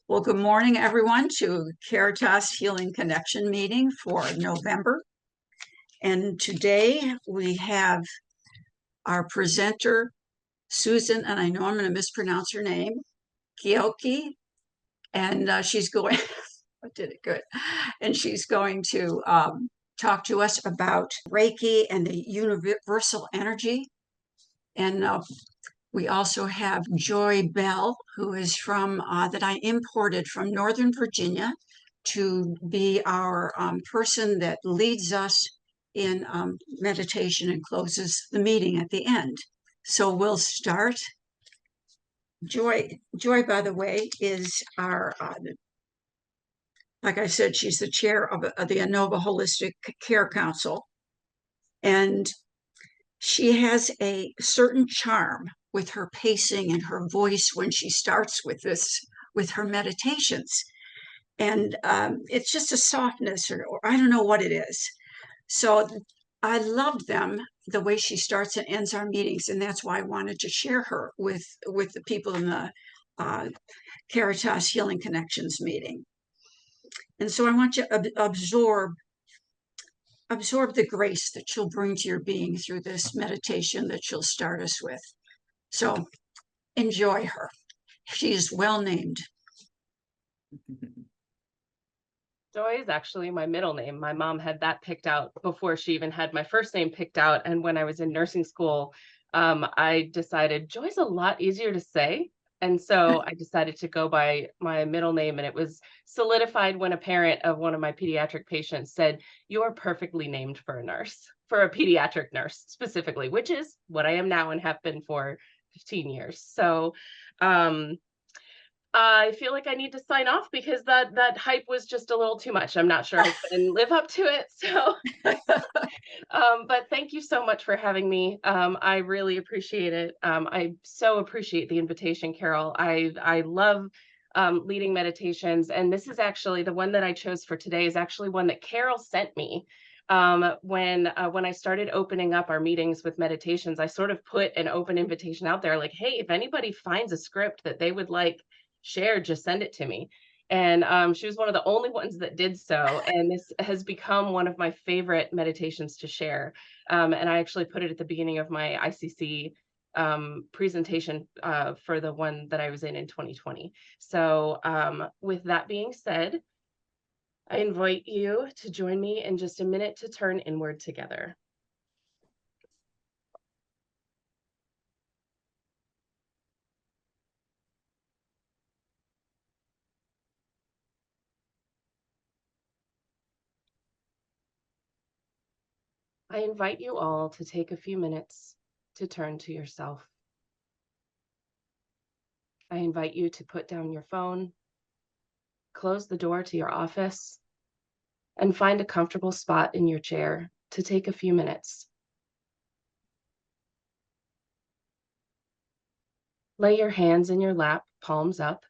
Well, good morning, everyone, to Caritas Healing Connection meeting for November. And today we have our presenter, Susan, and I know I'm going to mispronounce her name, Chiocchi, and she's going, I did it good, and she's going to talk to us about Reiki and the universal energy. And we also have Joy Bell, who is from, that I imported from Northern Virginia to be our person that leads us in meditation and closes the meeting at the end. So we'll start. Joy, by the way, is our, like I said, she's the chair of the ANOVA Holistic Care Council. And she has a certain charm with her pacing and her voice when she starts with her meditations. And it's just a softness, or I don't know what it is. So I loved them, the way she starts and ends our meetings. And that's why I wanted to share her with the people in the Caritas Healing Connections meeting. And so I want you to absorb the grace that she'll bring to your being through this meditation that she'll start us with. So enjoy her. She is well named. Joy is actually my middle name. My mom had that picked out before she even had my first name picked out. And when I was in nursing school, I decided Joy's a lot easier to say. And so I decided to go by my middle name, and it was solidified when a parent of one of my pediatric patients said, "You're perfectly named for a nurse, for a pediatric nurse specifically," which is what I am now and have been for 15 years. So I feel like I need to sign off because that hype was just a little too much. I'm not sure I can live up to it. So, but thank you so much for having me. I really appreciate it. I so appreciate the invitation, Carol. I love leading meditations, and this is actually the one that I chose for today is actually one that Carol sent me. When I started opening up our meetings with meditations, I sort of put an open invitation out there, like, hey, if anybody finds a script that they would like shared, just send it to me. And she was one of the only ones that did so. And this has become one of my favorite meditations to share. And I actually put it at the beginning of my ICC presentation for the one that I was in 2020. So with that being said, I invite you to join me in just a minute to turn inward together. I invite you all to take a few minutes to turn to yourself. I invite you to put down your phone, close the door to your office, and find a comfortable spot in your chair to take a few minutes. Lay your hands in your lap, palms up.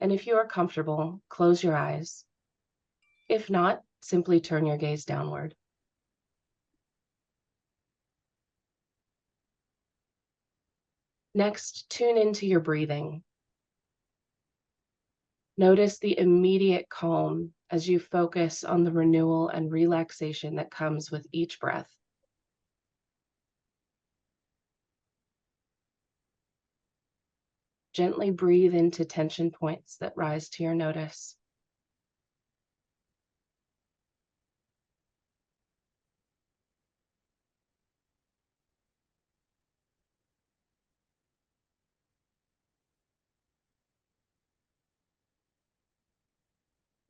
And if you are comfortable, close your eyes. If not, simply turn your gaze downward. Next, tune into your breathing. Notice the immediate calm as you focus on the renewal and relaxation that comes with each breath. Gently breathe into tension points that rise to your notice.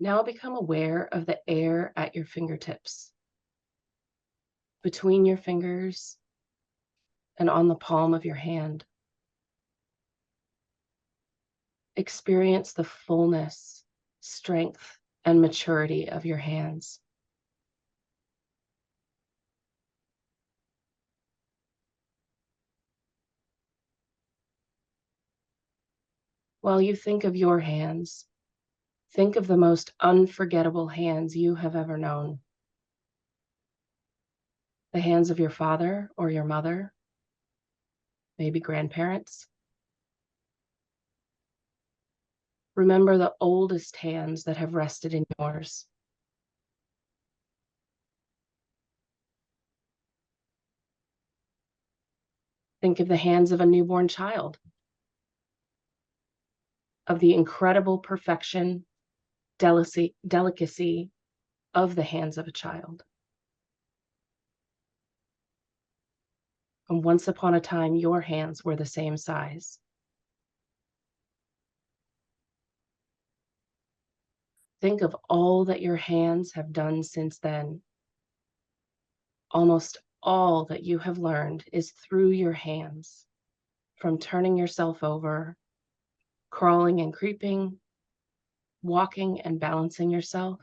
Now become aware of the air at your fingertips, between your fingers, and on the palm of your hand. Experience the fullness, strength, and maturity of your hands. While you think of your hands, think of the most unforgettable hands you have ever known. The hands of your father or your mother, maybe grandparents. Remember the oldest hands that have rested in yours. Think of the hands of a newborn child, of the incredible perfection, delicacy of the hands of a child. And once upon a time, your hands were the same size. Think of all that your hands have done since then. Almost all that you have learned is through your hands, from turning yourself over, crawling and creeping, walking and balancing yourself,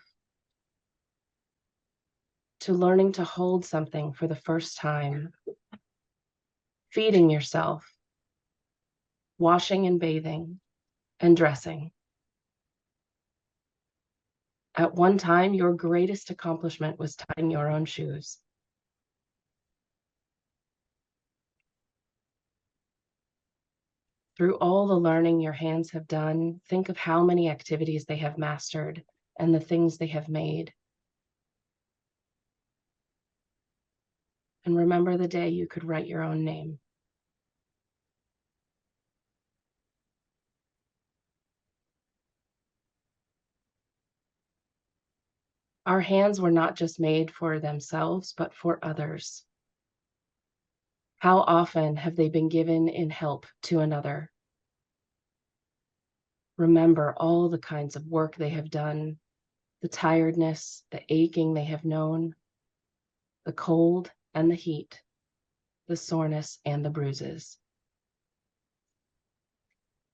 to learning to hold something for the first time, feeding yourself, washing and bathing, and dressing. At one time, your greatest accomplishment was tying your own shoes. Through all the learning your hands have done, think of how many activities they have mastered and the things they have made. And remember the day you could write your own name. Our hands were not just made for themselves, but for others. How often have they been given in help to another? Remember all the kinds of work they have done, the tiredness, the aching they have known, the cold and the heat, the soreness and the bruises.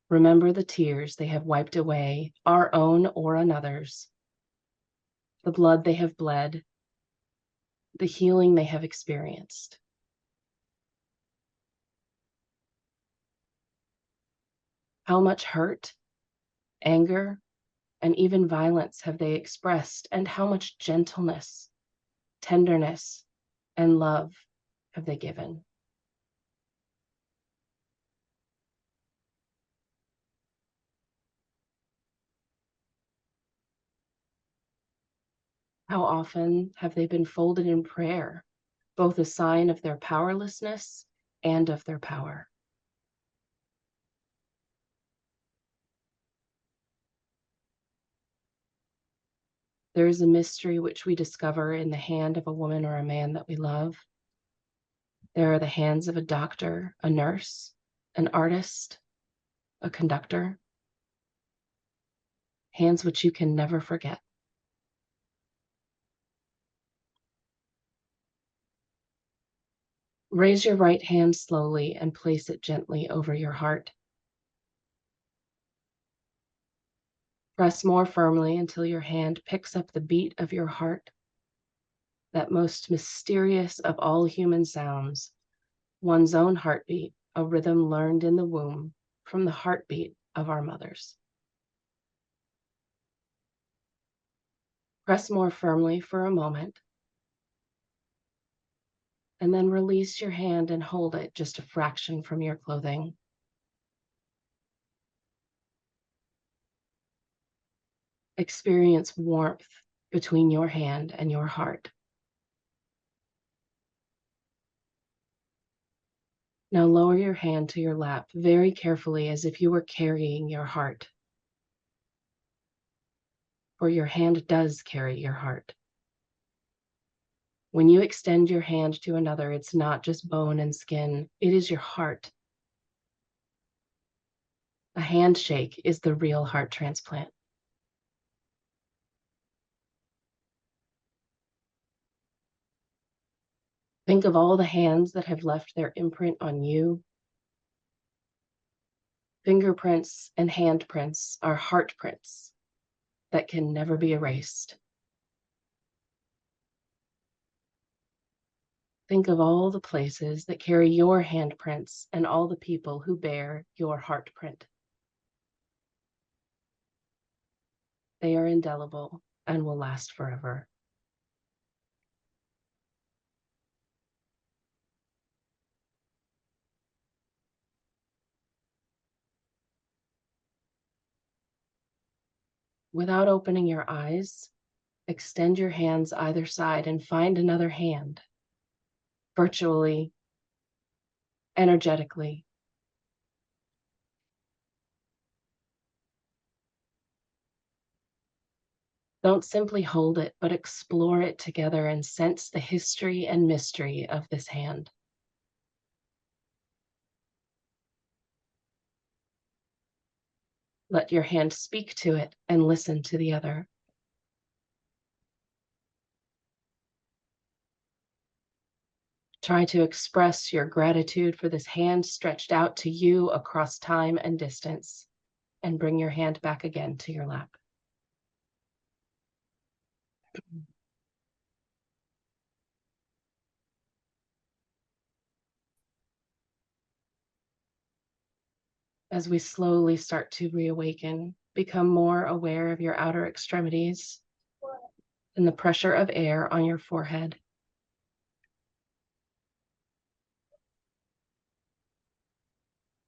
Remember the tears they have wiped away, our own or another's, the blood they have bled, the healing they have experienced. How much hurt, anger, and even violence have they expressed, and how much gentleness, tenderness, and love have they given? How often have they been folded in prayer, both a sign of their powerlessness and of their power? There is a mystery which we discover in the hand of a woman or a man that we love. There are the hands of a doctor, a nurse, an artist, a conductor, hands which you can never forget. Raise your right hand slowly and place it gently over your heart. Press more firmly until your hand picks up the beat of your heart, that most mysterious of all human sounds, one's own heartbeat, a rhythm learned in the womb from the heartbeat of our mothers. Press more firmly for a moment, and then release your hand and hold it just a fraction from your clothing. Experience warmth between your hand and your heart. Now lower your hand to your lap very carefully as if you were carrying your heart. For your hand does carry your heart. When you extend your hand to another, it's not just bone and skin, it is your heart. A handshake is the real heart transplant. Think of all the hands that have left their imprint on you. Fingerprints and handprints are heart prints that can never be erased. Think of all the places that carry your handprints and all the people who bear your heart print. They are indelible and will last forever. Without opening your eyes, extend your hands either side and find another hand, virtually, energetically. Don't simply hold it, but explore it together and sense the history and mystery of this hand. Let your hand speak to it and listen to the other. Try to express your gratitude for this hand stretched out to you across time and distance, and bring your hand back again to your lap. As we slowly start to reawaken, become more aware of your outer extremities and the pressure of air on your forehead.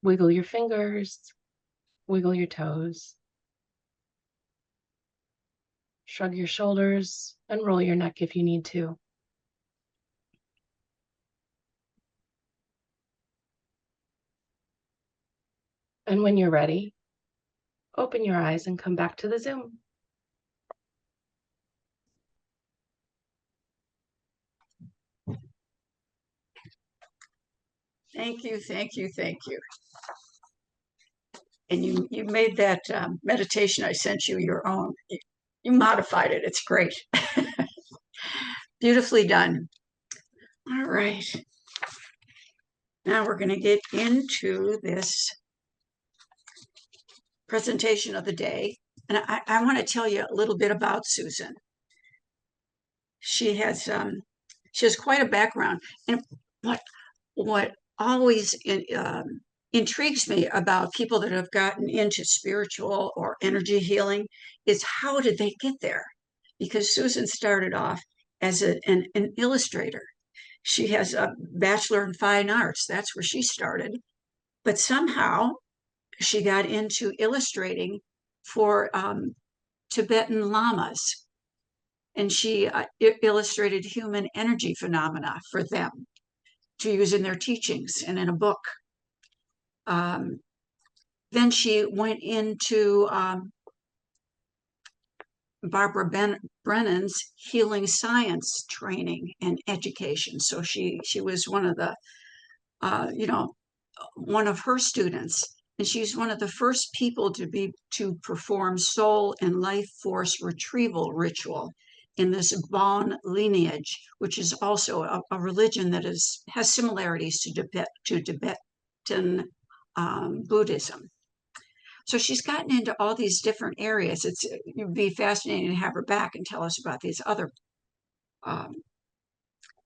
Wiggle your fingers, wiggle your toes. Shrug your shoulders and roll your neck if you need to. And when you're ready, open your eyes and come back to the Zoom. Thank you, thank you, thank you. And you made that meditation I sent you your own. You modified it. It's great. Beautifully done. All right. Now we're going to get into this presentation of the day. And I want to tell you a little bit about Susan. She has quite a background. And what always intrigues me about people that have gotten into spiritual or energy healing is how did they get there? Because Susan started off as an illustrator. She has a bachelor in fine arts. That's where she started. But somehow she got into illustrating for Tibetan lamas. And she illustrated human energy phenomena for them to use in their teachings and in a book. Then she went into Barbara Brennan's healing science training and education. So she was one of the, one of her students, and she's one of the first people to perform soul and life force retrieval ritual in this Bon lineage, which is also a religion that has similarities to Tibetan Buddhism. So she's gotten into all these different areas. It'd be fascinating to have her back and tell us about these other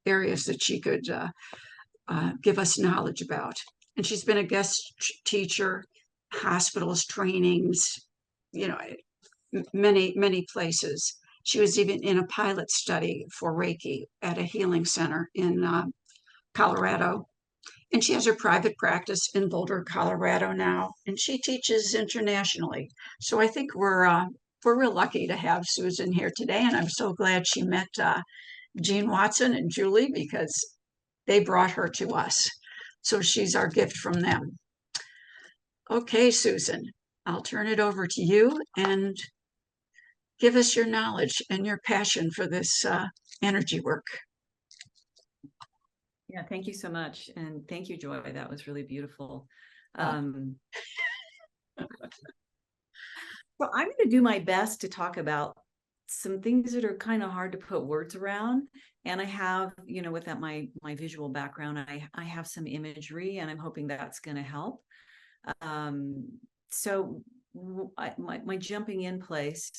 areas that she could give us knowledge about. And she's been a guest teacher, hospitals, trainings, many, many places. She was even in a pilot study for Reiki at a healing center in Colorado. And she has her private practice in Boulder, Colorado now, and she teaches internationally. So I think we're real lucky to have Susan here today, and I'm so glad she met Jean Watson and Julie because they brought her to us. So she's our gift from them. Okay, Susan, I'll turn it over to you and give us your knowledge and your passion for this energy work. Yeah, thank you so much. And thank you, Joy. That was really beautiful. So I'm going to do my best to talk about some things that are kind of hard to put words around. And I have, with that, my visual background, I have some imagery, and I'm hoping that's going to help. So my jumping in place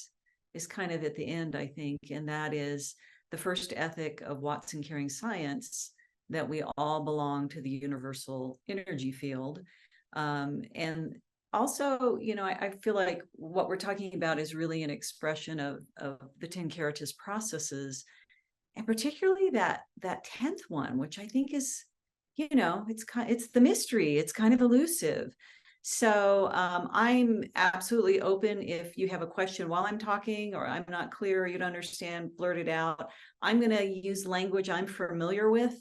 is kind of at the end, I think, and that is the first ethic of Watson Caring Science, that we all belong to the universal energy field. And also, I feel like what we're talking about is really an expression of the 10 Caritas processes, and particularly that 10th one, which I think is, it's the mystery. It's kind of elusive. So I'm absolutely open. If you have a question while I'm talking, or I'm not clear, or you don't understand, blurt it out. I'm going to use language I'm familiar with.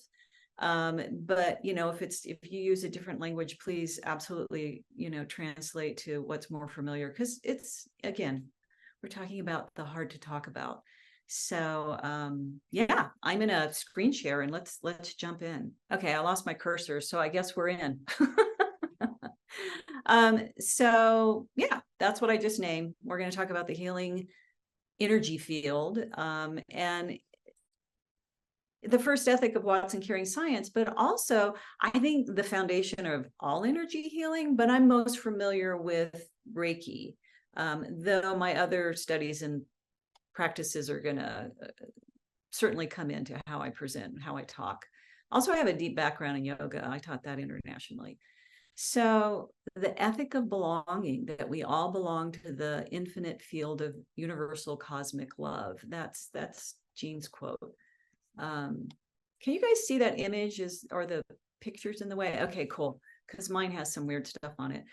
But if you use a different language, please absolutely, translate to what's more familiar, because it's, again, we're talking about the hard to talk about. So yeah, I'm in a screen share, and let's jump in. Okay, I lost my cursor, so I guess we're in. So yeah, that's what I just named. We're going to talk about the healing energy field, and the first ethic of Watson Caring Science, but also I think the foundation of all energy healing. But I'm most familiar with Reiki, though my other studies and practices are going to certainly come into how I present and how I talk. Also, I have a deep background in yoga. I taught that internationally. So the ethic of belonging, that we all belong to the infinite field of universal cosmic love. That's Jean's quote. Can you guys see that image, or the pictures in the way? Okay, cool. Because mine has some weird stuff on it.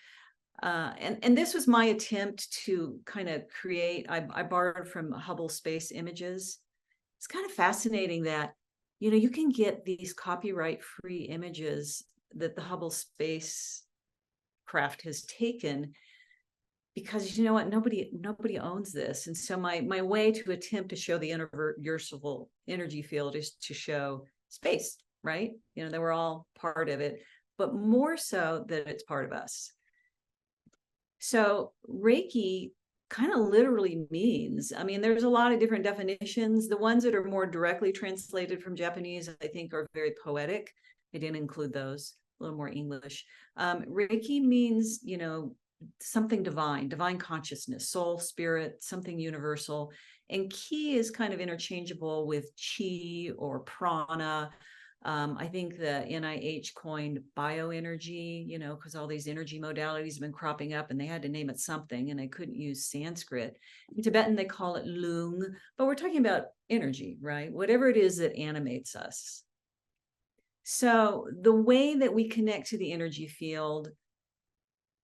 And this was my attempt to kind of create, I borrowed from Hubble Space Images. It's kind of fascinating that, you can get these copyright-free images that the Hubble Space Craft has taken, because you know what, nobody owns this. And so my way to attempt to show the universal energy field is to show space, right? That we're all part of it, but more so that it's part of us. So Reiki kind of literally means, there's a lot of different definitions. The ones that are more directly translated from Japanese, I think, are very poetic. I didn't include those, a little more English. Reiki means, something divine consciousness, soul, spirit, something universal. And ki is kind of interchangeable with chi or prana. I think the NIH coined bioenergy, because all these energy modalities have been cropping up, and they had to name it something, and they couldn't use Sanskrit. In Tibetan, they call it lung, but we're talking about energy, right? Whatever it is that animates us. So the way that we connect to the energy field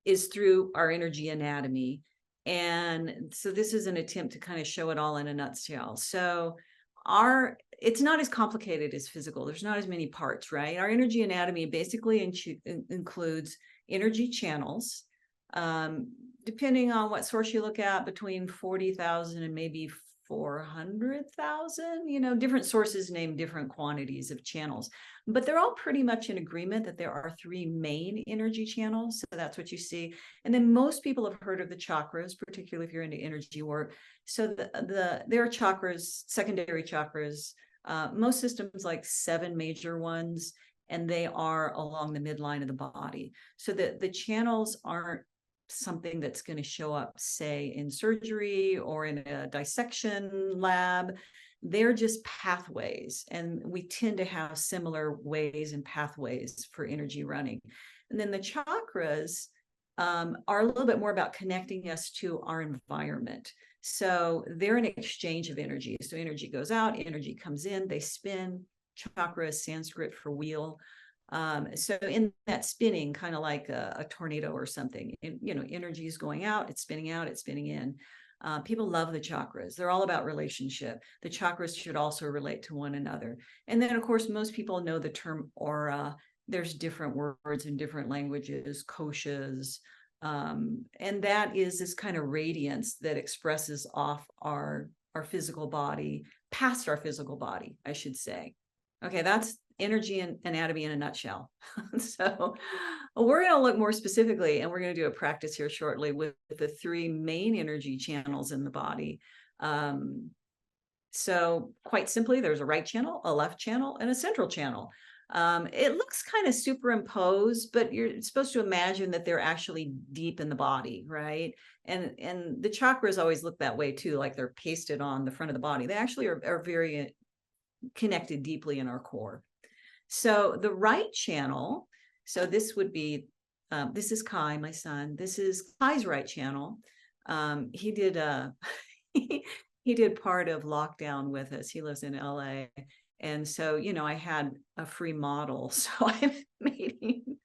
is through our energy anatomy. And so this is an attempt to kind of show it all in a nutshell. So it's not as complicated as physical. There's not as many parts, right? Our energy anatomy basically includes energy channels, depending on what source you look at, between 40,000 and maybe 400,000. Different sources name different quantities of channels, but they're all pretty much in agreement that there are 3 main energy channels. So that's what you see. And then most people have heard of the chakras, particularly if you're into energy work. So there are chakras, secondary chakras. Most systems like 7 major ones, and they are along the midline of the body. So the channels aren't something that's going to show up, say, in surgery or in a dissection lab. They're just pathways, and we tend to have similar ways and pathways for energy running. And then the chakras are a little bit more about connecting us to our environment. So they're an exchange of energy. So energy goes out, energy comes in, they spin. Chakra is Sanskrit for wheel. So in that spinning, kind of like a tornado or something, energy is going out, it's spinning in. People love the chakras. They're all about relationship. The chakras should also relate to one another. And then, of course, most people know the term aura. There's different words in different languages, koshas. And that is this kind of radiance that expresses off our physical body, past our physical body, I should say. Okay, that's energy and anatomy in a nutshell. So we're going to look more specifically, and we're going to do a practice here shortly with the 3 main energy channels in the body. So quite simply, there's a right channel, a left channel, and a central channel. It looks kind of superimposed, but you're supposed to imagine that they're actually deep in the body, right? And the chakras always look that way too, like they're pasted on the front of the body. They actually are very connected deeply in our core. So the right channel, so this would be, this is Kai, my son. This is Kai's right channel. He did he did part of lockdown with us. He lives in LA. And so, I had a free model. So I made him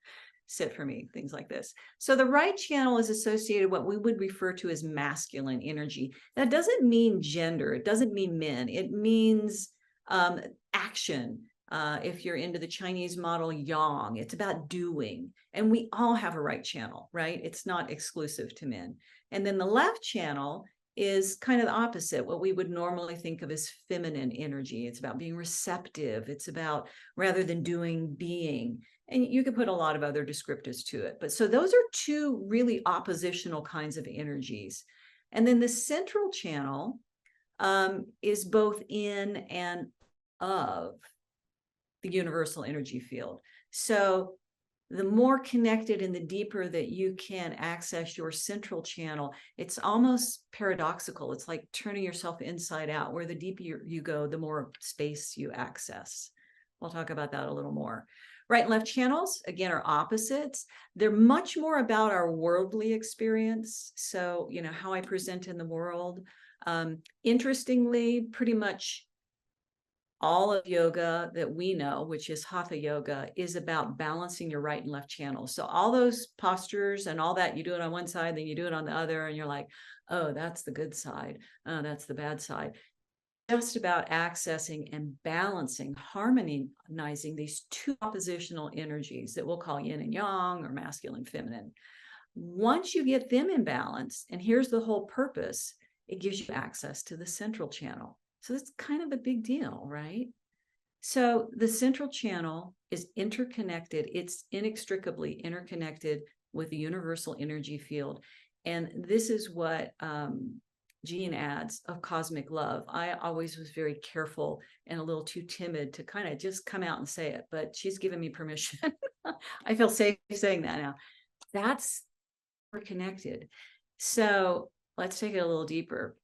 sit for me, things like this. So the right channel is associated with what we would refer to as masculine energy. That doesn't mean gender. It doesn't mean men. It means action. If you're into the Chinese model, yang, it's about doing. And we all have a right channel, right? It's not exclusive to men. And then the left channel is kind of the opposite, what we would normally think of as feminine energy. It's about being receptive. It's about, rather than doing, being. And you could put a lot of other descriptors to it. But so those are two really oppositional kinds of energies. And then the central channel is both in and of the universal energy field. So the more connected and the deeper that you can access your central channel, it's almost paradoxical. It's like turning yourself inside out, where the deeper you go, the more space you access. We'll talk about that a little more. Right and left channels, again, are opposites. They're much more about our worldly experience. So, you know, how I present in the world. Interestingly, pretty much all of yoga that we know, which is hatha yoga, is about balancing your right and left channels. So all those postures and all that, you do it on one side, then you do it on the other, and you're like, oh, that's the good side. Oh, that's the bad side. Just about accessing and balancing, harmonizing these two oppositional energies that we'll call yin and yang, or masculine, feminine. Once you get them in balance, and here's the whole purpose, it gives you access to the central channel. So it's kind of a big deal, right? So the central channel is interconnected. It's inextricably interconnected with the universal energy field. And this is what Jean adds of cosmic love. I always was very careful and a little too timid to kind of just come out and say it, but she's given me permission. I feel safe saying that now. That's, we're connected. So let's take it a little deeper.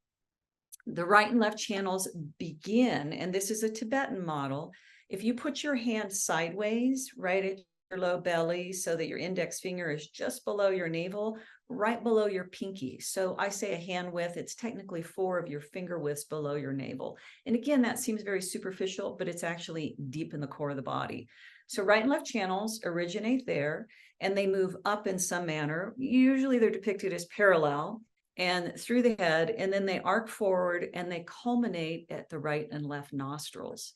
The right and left channels begin, and this is a Tibetan model. If you put your hand sideways, right at your low belly, so that your index finger is just below your navel, right below your pinky. So I say a hand width, it's technically 4 of your finger widths below your navel. And again, that seems very superficial, but it's actually deep in the core of the body. So right and left channels originate there, and they move up in some manner. Usually they're depicted as parallel and through the head, and then they arc forward and they culminate at the right and left nostrils.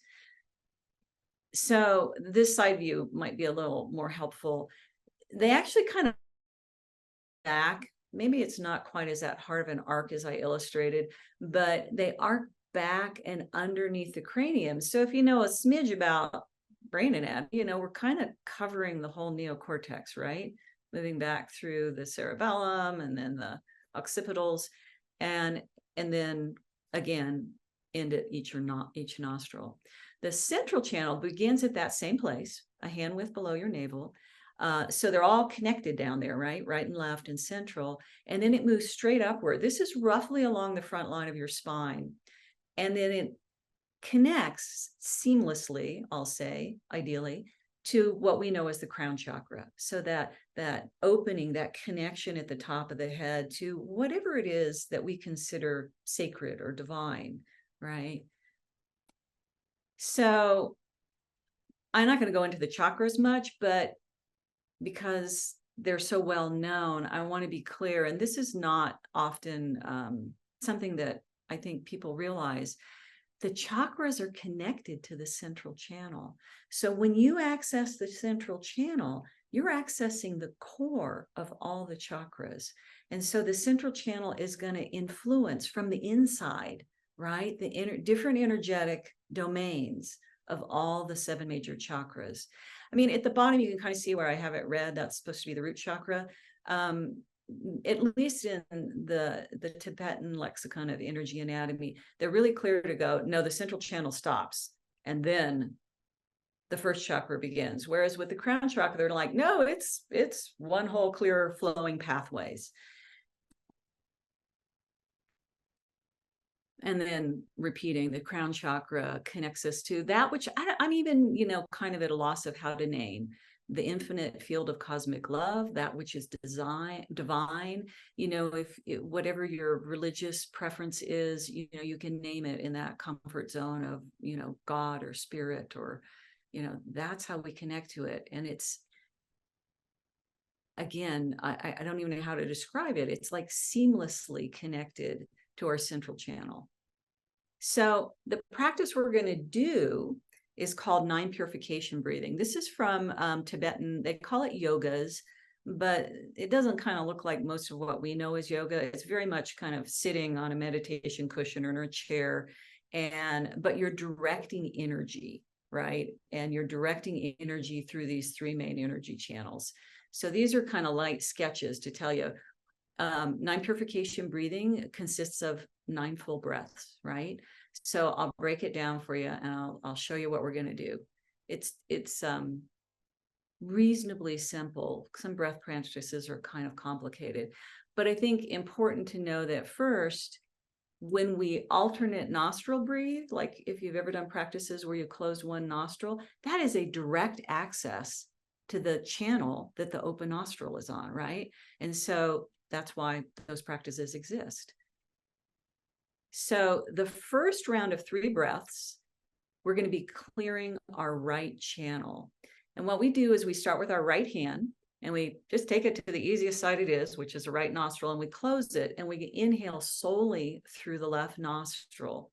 So this side view might be a little more helpful. They actually kind of back, maybe it's not quite as that hard of an arc as I illustrated, but they arc back and underneath the cranium. So if you know a smidge about brain anatomy, you know, we're kind of covering the whole neocortex, right? Moving back through the cerebellum and then the occipitals, and then again into each nostril. The central channel begins at that same place, a hand width below your navel. So they're all connected down there, right? Right and left and central. And then it moves straight upward. This is roughly along the front line of your spine. And then it connects seamlessly, I'll say, ideally, to what we know as the crown chakra. So that opening, that connection at the top of the head to whatever it is that we consider sacred or divine, right? So I'm not going to go into the chakras much, but because they're so well known, I want to be clear, and this is not often something that I think people realize. The chakras are connected to the central channel. So when you access the central channel, you're accessing the core of all the chakras. And so the central channel is going to influence from the inside, right? The different energetic domains of all the 7 major chakras. I mean, at the bottom, you can kind of see where I have it red. That's supposed to be the root chakra. At least in the Tibetan lexicon of energy anatomy, they're really clear to go, no, the central channel stops. And then the first chakra begins. Whereas with the crown chakra, they're like, no, it's one whole clear flowing pathways. And then repeating, the crown chakra connects us to that, which I'm even, you know, kind of at a loss of how to name. The infinite field of cosmic love, that which is divine, you know, whatever your religious preference is, you know, you can name it in that comfort zone of, you know, God or spirit, or, you know, that's how we connect to it. And it's again, I don't even know how to describe it. It's like seamlessly connected to our central channel. So the practice we're going to do is called 9 purification breathing. This is from Tibetan. They call it yogas, but it doesn't kind of look like most of what we know as yoga. It's very much kind of sitting on a meditation cushion or in a chair, but you're directing energy, right? And you're directing energy through these 3 main energy channels. So these are kind of light sketches to tell you. 9 purification breathing consists of 9 full breaths, right? So I'll break it down for you, and I'll show you what we're going to do. It's reasonably simple. Some breath practices are kind of complicated, but I think important to know that first, when we alternate nostril breathe, like if you've ever done practices where you close one nostril, that is a direct access to the channel that the open nostril is on, right? And so that's why those practices exist. So the first round of 3 breaths, we're going to be clearing our right channel. And what we do is we start with our right hand, and we just take it to the easiest side it is, which is the right nostril, and we close it, and we inhale solely through the left nostril.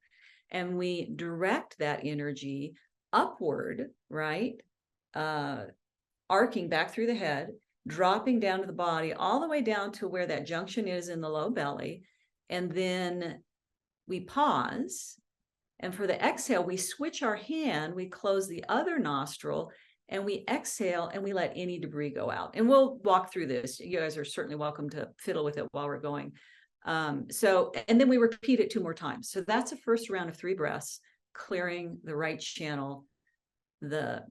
And we direct that energy upward, right? Arcing back through the head, dropping down to the body, all the way down to where that junction is in the low belly. And then we pause. And for the exhale, we switch our hand, we close the other nostril, and we exhale, and we let any debris go out. And we'll walk through this. You guys are certainly welcome to fiddle with it while we're going. And then we repeat it 2 more times. So that's the first round of 3 breaths, clearing the right channel, the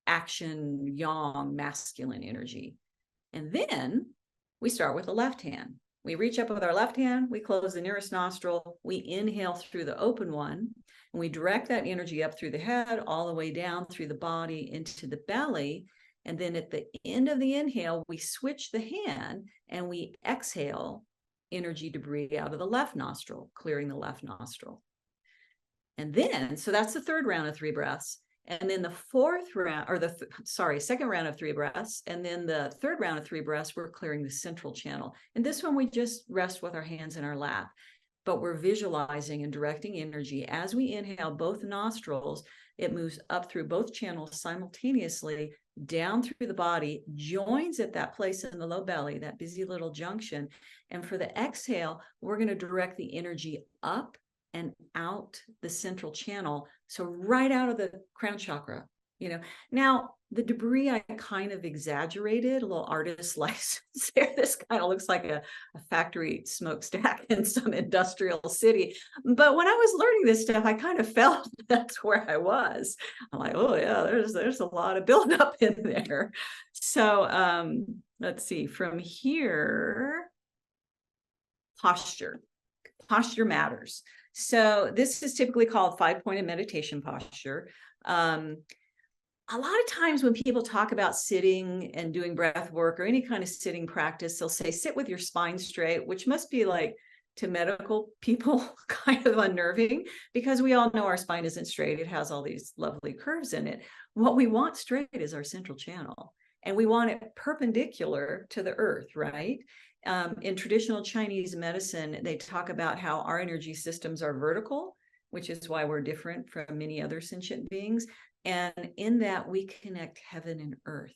action, yang, masculine energy. And then we start with the left hand. We reach up with our left hand, we close the nearest nostril, we inhale through the open one, and we direct that energy up through the head, all the way down through the body into the belly. And then at the end of the inhale, we switch the hand and we exhale energy debris out of the left nostril, clearing the left nostril. And then, so that's the 3rd round of 3 breaths. And then the 4th round, or second round of 3 breaths. And then the 3rd round of 3 breaths, we're clearing the central channel. And this one, we just rest with our hands in our lap, but we're visualizing and directing energy. As we inhale both nostrils, it moves up through both channels simultaneously, down through the body, joins at that place in the low belly, that busy little junction. And for the exhale, we're going to direct the energy up and out the central channel. So right out of the crown chakra, Now, the debris, I kind of exaggerated, a little artist license there. This kind of looks like a factory smokestack in some industrial city. But when I was learning this stuff, I kind of felt that's where I was. I'm like, oh yeah, there's a lot of buildup in there. So let's see, from here, posture. Posture matters. So this is typically called 5-pointed meditation posture. A lot of times when people talk about sitting and doing breath work or any kind of sitting practice, they'll say, sit with your spine straight, which must be like, to medical people, kind of unnerving, because we all know our spine isn't straight. It has all these lovely curves in it. What we want straight is our central channel, and we want it perpendicular to the earth, right? In traditional Chinese medicine, they talk about how our energy systems are vertical, which is why we're different from many other sentient beings. And in that, we connect heaven and earth.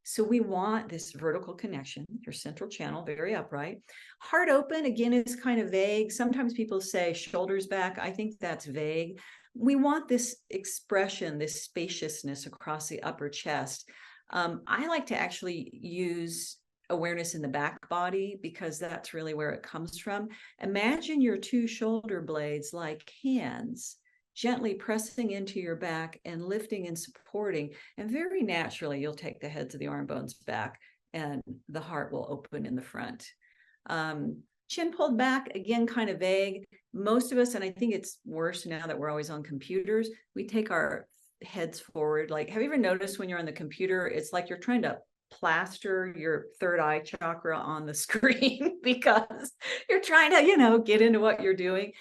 So we want this vertical connection, your central channel, very upright. Heart open, again, is kind of vague. Sometimes people say shoulders back. I think that's vague. We want this expression, this spaciousness across the upper chest. I like to actually use awareness in the back body, because that's really where it comes from. Imagine your 2 shoulder blades like hands, gently pressing into your back and lifting and supporting. And very naturally, you'll take the heads of the arm bones back, and the heart will open in the front. Chin pulled back, again, kind of vague. Most of us, and I think it's worse now that we're always on computers, we take our heads forward. Like, have you ever noticed when you're on the computer, it's like you're trying to plaster your 3rd eye chakra on the screen because you're trying to, get into what you're doing.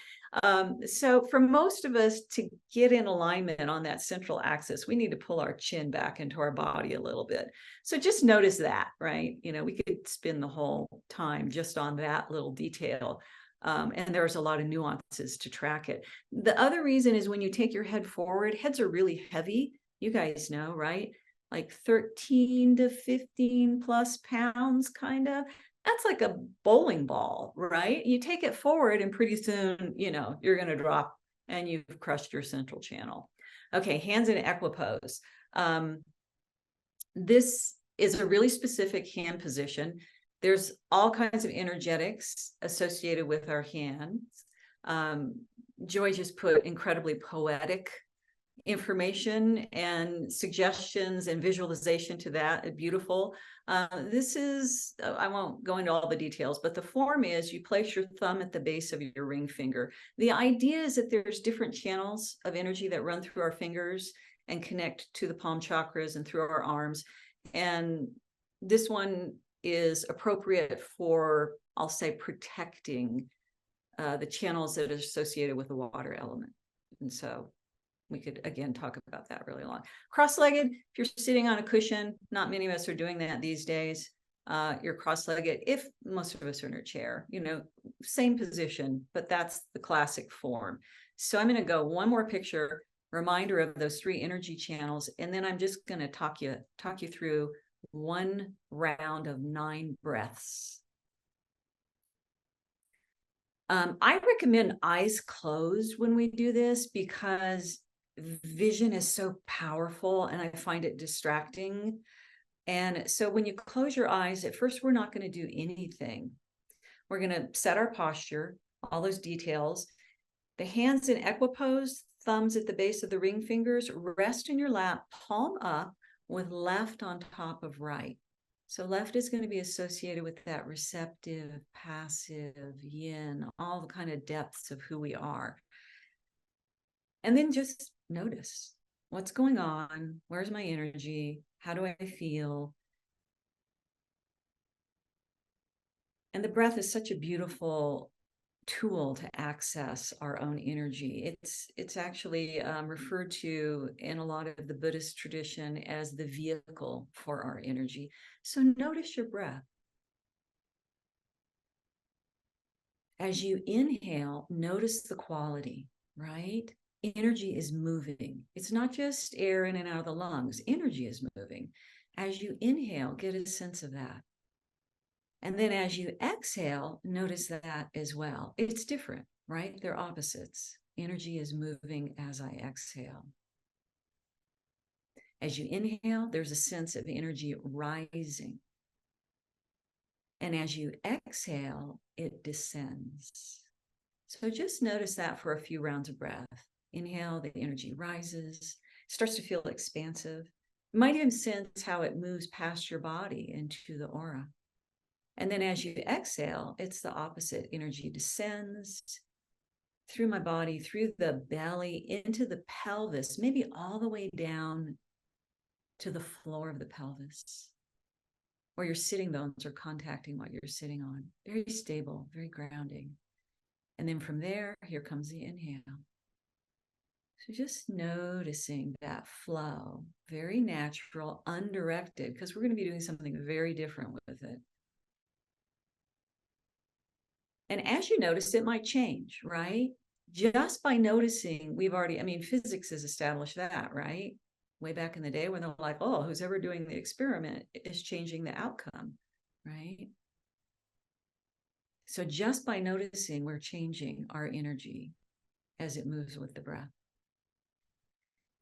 So for most of us to get in alignment on that central axis, we need to pull our chin back into our body a little bit. So just notice that, right? You know, we could spend the whole time just on that little detail. And there's a lot of nuances to track it. The other reason is when you take your head forward, heads are really heavy. You guys know, right? Like 13 to 15 plus pounds, kind of. That's like a bowling ball, right? You take it forward and pretty soon, you know, you're going to drop and you've crushed your central channel. Okay, hands in equipose. This is a really specific hand position. There's all kinds of energetics associated with our hands. Joy just put incredibly poetic information and suggestions and visualization to that. Beautiful. This is, I won't go into all the details, but the form is you place your thumb at the base of your ring finger. The idea is that there's different channels of energy that run through our fingers and connect to the palm chakras and through our arms. And this one is appropriate for, I'll say, protecting the channels that are associated with the water element. And so we could, again, talk about that really long. Cross-legged, if you're sitting on a cushion, not many of us are doing that these days. You're cross-legged. If most of us are in a chair, you know, same position, but that's the classic form. So I'm going to go one more picture, reminder of those 3 energy channels, and then I'm just going to talk you through one round of 9 breaths. I recommend eyes closed when we do this because vision is so powerful and I find it distracting. And so when you close your eyes, at first, we're not going to do anything. We're going to set our posture, all those details. The hands in equipose, thumbs at the base of the ring fingers, rest in your lap, palm up with left on top of right. So left is going to be associated with that receptive, passive, yin, all the kind of depths of who we are. And then just notice what's going on. Where's my energy? How do I feel? And the breath is such a beautiful tool to access our own energy. It's actually referred to in a lot of the Buddhist tradition as the vehicle for our energy. So notice your breath. As you inhale, notice the quality, right? Energy is moving. It's not just air in and out of the lungs. Energy is moving. As you inhale, get a sense of that. And then as you exhale, notice that as well. It's different, right? They're opposites. Energy is moving as I exhale. As you inhale, there's a sense of energy rising. And as you exhale, it descends. So just notice that for a few rounds of breath. Inhale, the energy rises, starts to feel expansive. You might even sense how it moves past your body into the aura. And then as you exhale, it's the opposite. Energy descends through my body, through the belly, into the pelvis, maybe all the way down to the floor of the pelvis, where your sitting bones are contacting what you're sitting on. Very stable, very grounding. And then from there, here comes the inhale. So just noticing that flow, very natural, undirected, because we're going to be doing something very different with it. And as you notice, it might change, right? Just by noticing, we've already, I mean, physics has established that, right? Way back in the day when they're like, oh, who's ever doing the experiment is changing the outcome, right? So just by noticing, we're changing our energy as it moves with the breath.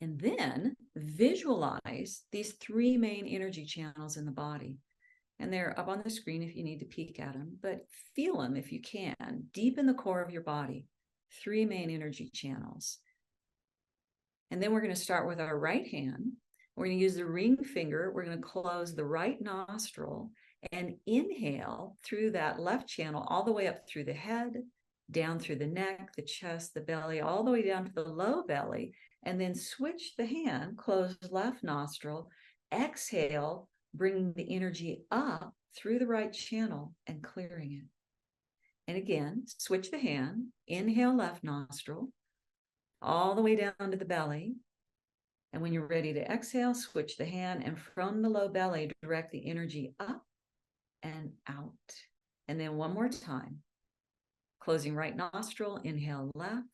And then visualize these 3 main energy channels in the body. And they're up on the screen if you need to peek at them, but feel them if you can, deep in the core of your body. 3 main energy channels. And then we're going to start with our right hand. We're going to use the ring finger. We're going to close the right nostril and inhale through that left channel all the way up through the head, down through the neck, the chest, the belly, all the way down to the low belly. And then switch the hand, close left nostril, exhale, bringing the energy up through the right channel and clearing it. And again, switch the hand, inhale left nostril, all the way down to the belly. And when you're ready to exhale, switch the hand, and from the low belly, direct the energy up and out. And then one more time, closing right nostril, inhale left,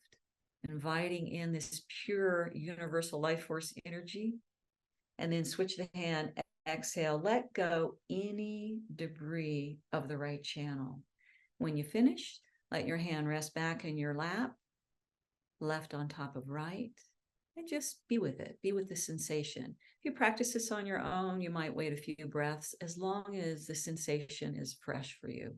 inviting in this pure universal life force energy. And then switch the hand, exhale, let go any debris of the right channel. When you finish, let your hand rest back in your lap, left on top of right, and just be with it. Be with the sensation. If you practice this on your own, you might wait a few breaths as long as the sensation is fresh for you.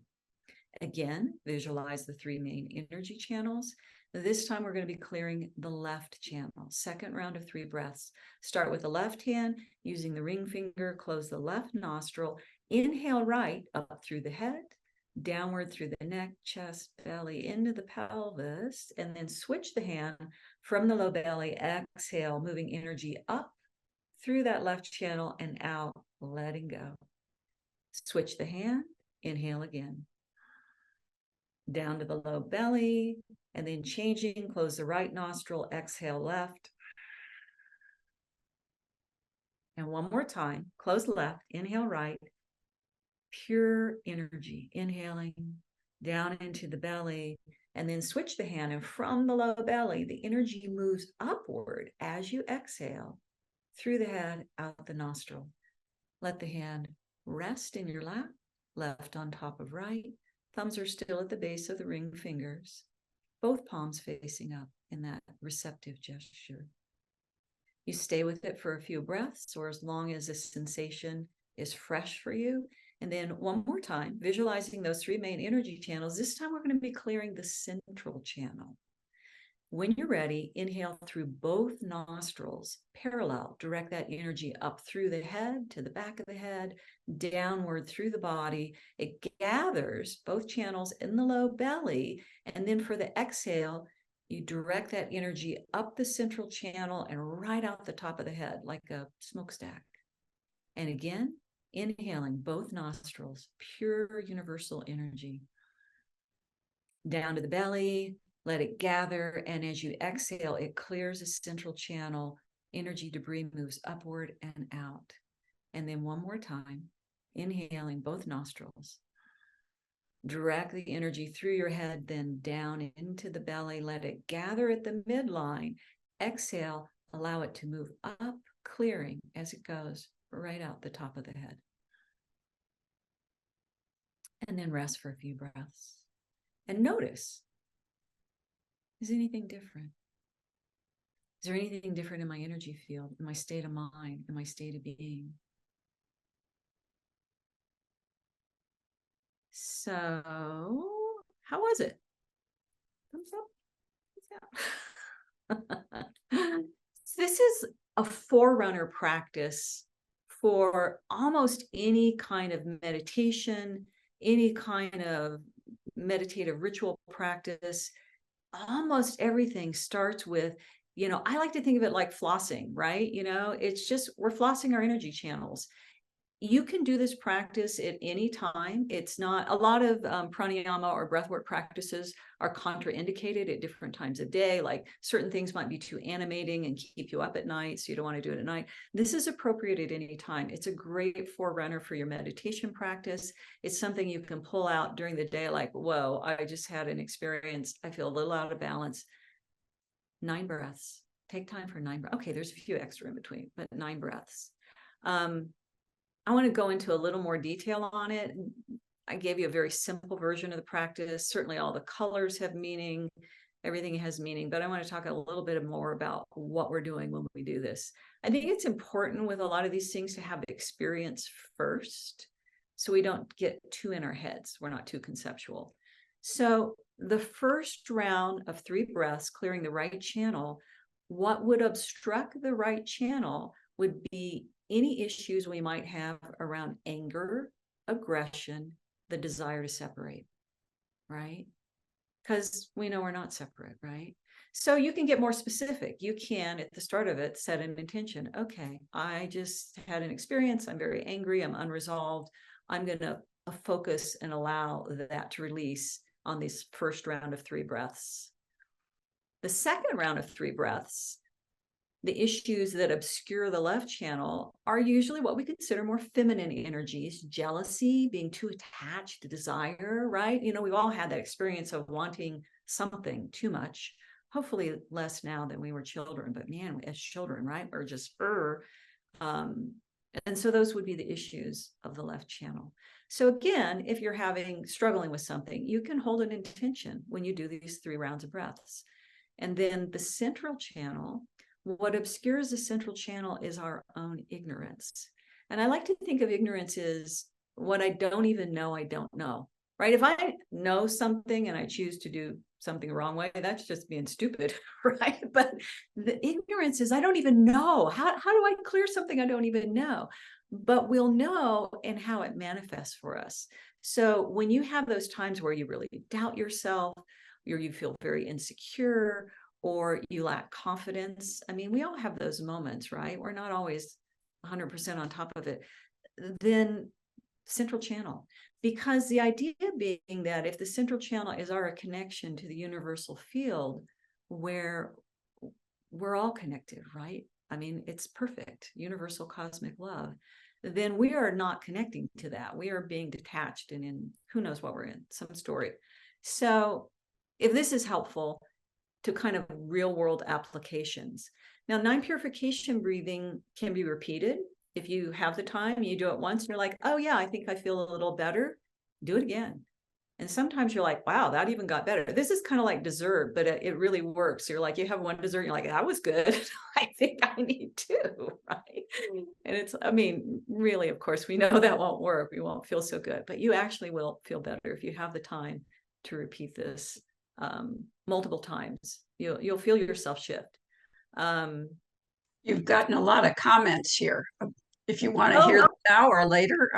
Again, visualize the three main energy channels. This time we're going to be clearing the left channel. Second round of 3 breaths. Start with the left hand, using the ring finger, close the left nostril, inhale right up through the head, downward through the neck, chest, belly, into the pelvis, and then switch the hand from the low belly, exhale, moving energy up through that left channel and out, letting go. Switch the hand, inhale again. Down to the low belly, and then changing, close the right nostril, exhale left. And one more time, close left, inhale right, pure energy, inhaling down into the belly, and then switch the hand, and from the low belly, the energy moves upward as you exhale through the head, out the nostril. Let the hand rest in your lap, left on top of right. Thumbs are still at the base of the ring fingers, both palms facing up in that receptive gesture. You stay with it for a few breaths, or as long as the sensation is fresh for you. And then one more time, visualizing those 3 main energy channels. This time we're going to be clearing the central channel. When you're ready, inhale through both nostrils, parallel, direct that energy up through the head, to the back of the head, downward through the body. It gathers both channels in the low belly. And then for the exhale, you direct that energy up the central channel and right out the top of the head, like a smokestack. And again, inhaling both nostrils, pure universal energy. Down to the belly, let it gather, and as you exhale, it clears the central channel. Energy debris moves upward and out. And then one more time, inhaling both nostrils. Direct the energy through your head, then down into the belly. Let it gather at the midline. Exhale, allow it to move up, clearing as it goes right out the top of the head. And then rest for a few breaths. And notice, is anything different? Is there anything different in my energy field, in my state of mind, in my state of being? So, how was it? Thumbs up? Thumbs down? This is a forerunner practice for almost any kind of meditation, any kind of meditative ritual practice. Almost everything starts with, I like to think of it like flossing, right? It's just, we're flossing our energy channels. You can do this practice at any time. It's not, a lot of pranayama or breathwork practices are contraindicated at different times of day. Like certain things might be too animating and keep you up at night, so you don't want to do it at night. This is appropriate at any time. It's a great forerunner for your meditation practice. It's something you can pull out during the day, like, whoa, I just had an experience. I feel a little out of balance. 9 breaths. Take time for 9 breaths. Okay, there's a few extra in between, but 9 breaths. I want to go into a little more detail on it. I gave you a very simple version of the practice. Certainly all the colors have meaning, everything has meaning, but I want to talk a little bit more about what we're doing when we do this. I think it's important with a lot of these things to have experience first, so we don't get too in our heads. We're not too conceptual. So the first round of 3 breaths, clearing the right channel, what would obstruct the right channel would be any issues we might have around anger, aggression, the desire to separate, right? Because we know we're not separate, right? So you can get more specific. You can, at the start of it, set an intention. Okay, I just had an experience. I'm very angry. I'm unresolved. I'm going to focus and allow that to release on this first round of 3 breaths. The second round of 3 breaths, the issues that obscure the left channel are usually what we consider more feminine energies, jealousy, being too attached, desire, right? You know, we've all had that experience of wanting something too much, hopefully less now than we were children, but man, as children, right? Or just, and so those would be the issues of the left channel. So again, if you're struggling with something, you can hold an intention when you do these 3 rounds of breaths. And then the central channel, what obscures the central channel is our own ignorance. And I like to think of ignorance as what I don't even know I don't know, right? If I know something and I choose to do something the wrong way, that's just being stupid, right? But the ignorance is I don't even know. How do I clear something I don't even know? But we'll know in how it manifests for us. So when you have those times where you really doubt yourself, or you feel very insecure, or you lack confidence. I mean, we all have those moments, right? We're not always 100% on top of it. Then central channel, because the idea being that if the central channel is our connection to the universal field where we're all connected, right? I mean, it's perfect, universal cosmic love. Then we are not connecting to that. We are being detached and in who knows what we're in, some story. So if this is helpful to kind of real world applications. Now, 9 purification breathing can be repeated. If you have the time, you do it once and you're like, oh yeah, I think I feel a little better. Do it again. And sometimes you're like, wow, that even got better. This is kind of like dessert, but it really works. You're like, you have one dessert, and you're like, that was good. I think I need 2, right? And it's, I mean, really, of course, we know that won't work. We won't feel so good, but you actually will feel better if you have the time to repeat this multiple times. You'll feel yourself shift. You've gotten a lot of comments here. If you want to hear them now or later,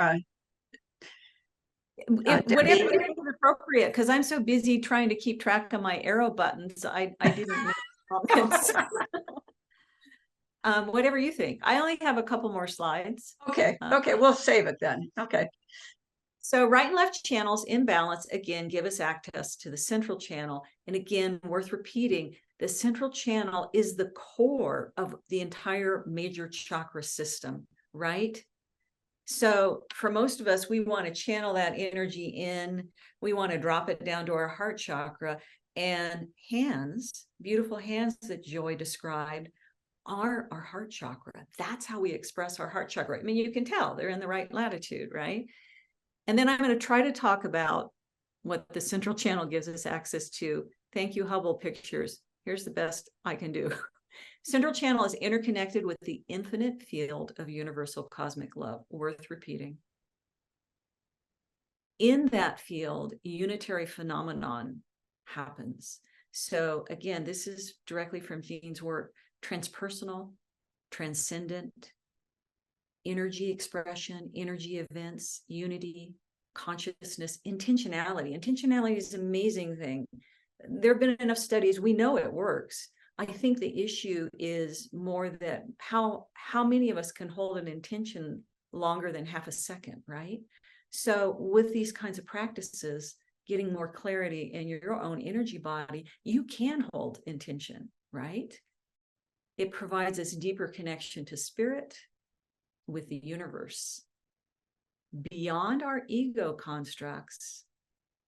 whatever is appropriate, because I'm so busy trying to keep track of my arrow buttons, I didn't make comments. Whatever you think. I only have a couple more slides. Okay, we'll save it then. Okay. So right and left channels in balance, again, give us access to the central channel. And again, worth repeating, the central channel is the core of the entire major chakra system, right? So for most of us, we want to channel that energy in. We want to drop it down to our heart chakra. And hands, beautiful hands that Joy described, are our heart chakra. That's how we express our heart chakra. I mean, you can tell they're in the right latitude, right? And then I'm going to try to talk about what the central channel gives us access to. Thank you, Hubble Pictures. Here's the best I can do. Central channel is interconnected with the infinite field of universal cosmic love, worth repeating. In that field, unitary phenomenon happens. So again, this is directly from Jean's work, transpersonal, transcendent, energy expression, energy events, unity, consciousness, intentionality. Intentionality is an amazing thing. There have been enough studies, we know it works. I think the issue is more that how many of us can hold an intention longer than half a second, right? So with these kinds of practices, getting more clarity in your own energy body, you can hold intention, right? It provides us deeper connection to spirit, with the universe, beyond our ego constructs,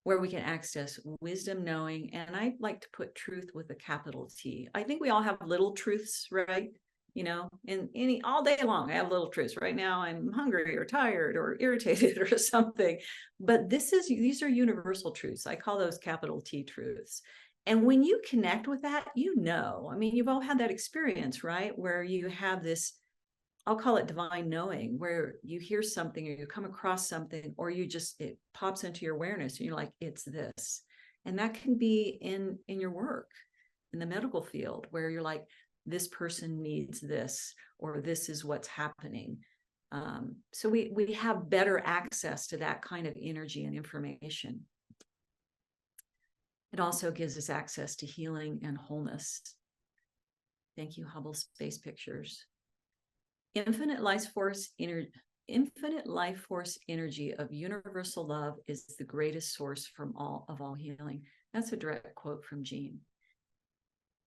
where we can access wisdom, knowing, and I like to put truth with a capital T. I think we all have little truths, right? You know, and all day long, I have little truths. Right now, I'm hungry or tired or irritated or something. But these are universal truths. I call those capital T truths. And when you connect with that, you know, I mean, you've all had that experience, right? Where you have this, I'll call it divine knowing, where you hear something or you come across something, or it pops into your awareness and you're like, it's this. And that can be in your work, in the medical field, where you're like, this person needs this, or this is what's happening. So we have better access to that kind of energy and information. It also gives us access to healing and wholeness. Thank you, Hubble Space Pictures. Infinite life force infinite life force energy of universal love is the greatest source from all of all healing. That's a direct quote from Jean.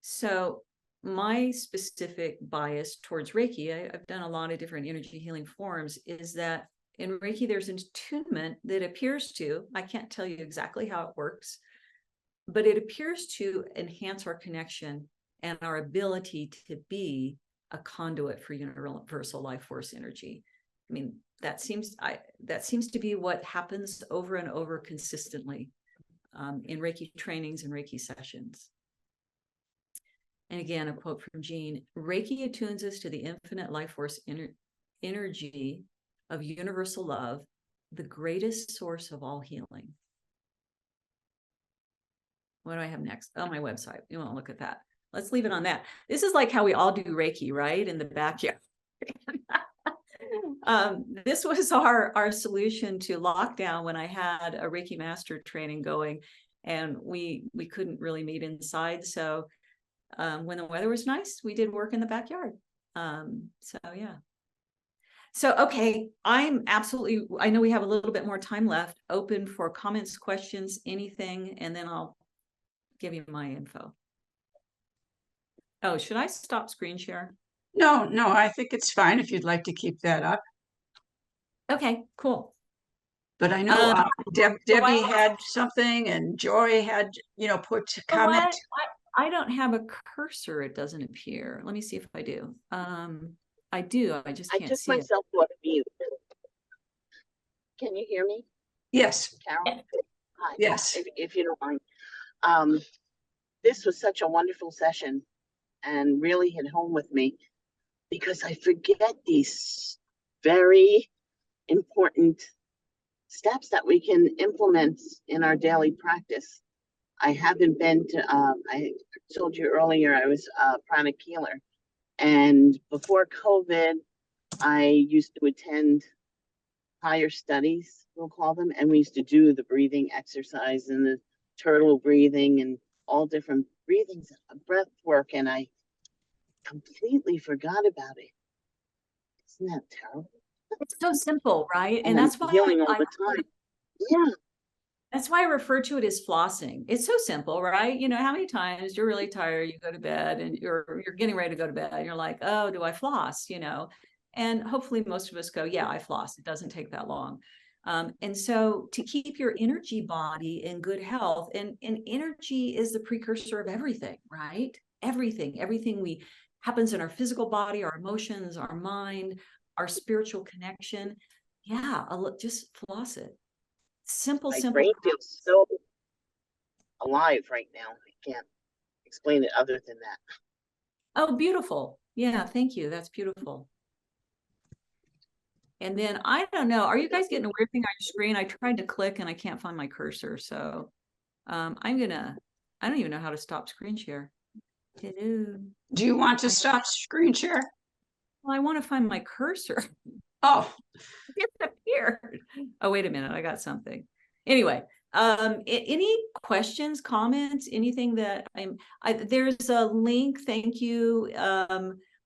So my specific bias towards Reiki, I've done a lot of different energy healing forms, is that in Reiki, there's an attunement that appears to, I can't tell you exactly how it works, but it appears to enhance our connection and our ability to be a conduit for universal life force energy. I mean, that seems to be what happens over and over consistently in Reiki trainings and Reiki sessions. And again, a quote from Jean: Reiki attunes us to the infinite life force energy of universal love, the greatest source of all healing. What do I have next? Oh, my website. You won't look at that. Let's leave it on that. This is like how we all do Reiki, right? In the backyard. This was our solution to lockdown when I had a Reiki Master training going, and we couldn't really meet inside. So when the weather was nice, we did work in the backyard. So yeah. So, okay, I know we have a little bit more time left, open for comments, questions, anything, and then I'll give you my info. Oh, should I stop screen share? No, I think it's fine if you'd like to keep that up. Okay, cool. But I know Debbie had something, and Joy had, put comment. I don't have a cursor. It doesn't appear. Let me see if I do. I do. I just can't see myself on mute. Can you hear me? Yes. Carol? Hi. Yes. If you don't mind. This was such a wonderful session and really hit home with me, because I forget these very important steps that we can implement in our daily practice. I haven't been to, I told you earlier, I was a pranic healer. And before COVID, I used to attend higher studies, we'll call them, and we used to do the breathing exercise and the turtle breathing and all different breathings, breath work, and I completely forgot about it. Isn't that terrible? It's so simple, right? And that's why healing all the time. Yeah. That's why I refer to it as flossing. It's so simple, right? You know, how many times you're really tired, you go to bed and you're getting ready to go to bed and you're like, oh, do I floss? And hopefully most of us go, yeah, I floss. It doesn't take that long. And so to keep your energy body in good health, and energy is the precursor of everything, right? Everything happens in our physical body, our emotions, our mind, our spiritual connection. Yeah, just floss it. Simple. My brain feels so alive right now. I can't explain it other than that. Oh, beautiful. Yeah, thank you. That's beautiful. And then I don't know, are you guys getting a weird thing on your screen? I tried to click and I can't find my cursor. So I don't even know how to stop screen share. Hello. Do you want to stop screen share? Well, I want to find my cursor. Oh, It disappeared. Oh, wait a minute. I got something. Anyway, any questions, comments, anything that there's a link. Thank you.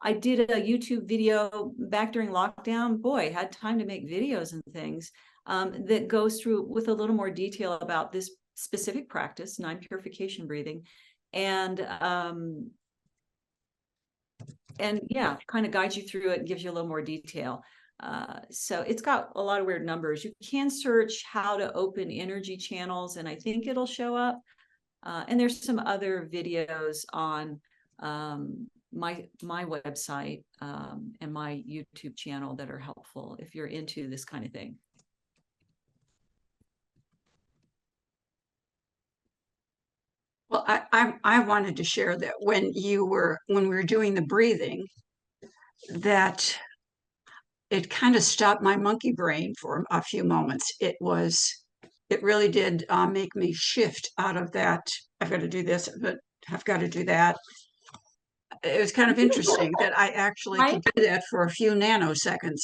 I did a YouTube video back during lockdown. Boy, had time to make videos and things that goes through with a little more detail about this specific practice, 9 purification breathing. And yeah, kind of guides you through it and gives you a little more detail. So it's got a lot of weird numbers. You can search how to open energy channels, and I think it'll show up. And there's some other videos on my website and my YouTube channel that are helpful if you're into this kind of thing. well, I wanted to share that when we were doing the breathing, that it kind of stopped my monkey brain for a few moments. It really did make me shift out of that. I've got to do this, but I've got to do that. It was kind of interesting that I actually could do that for a few nanoseconds.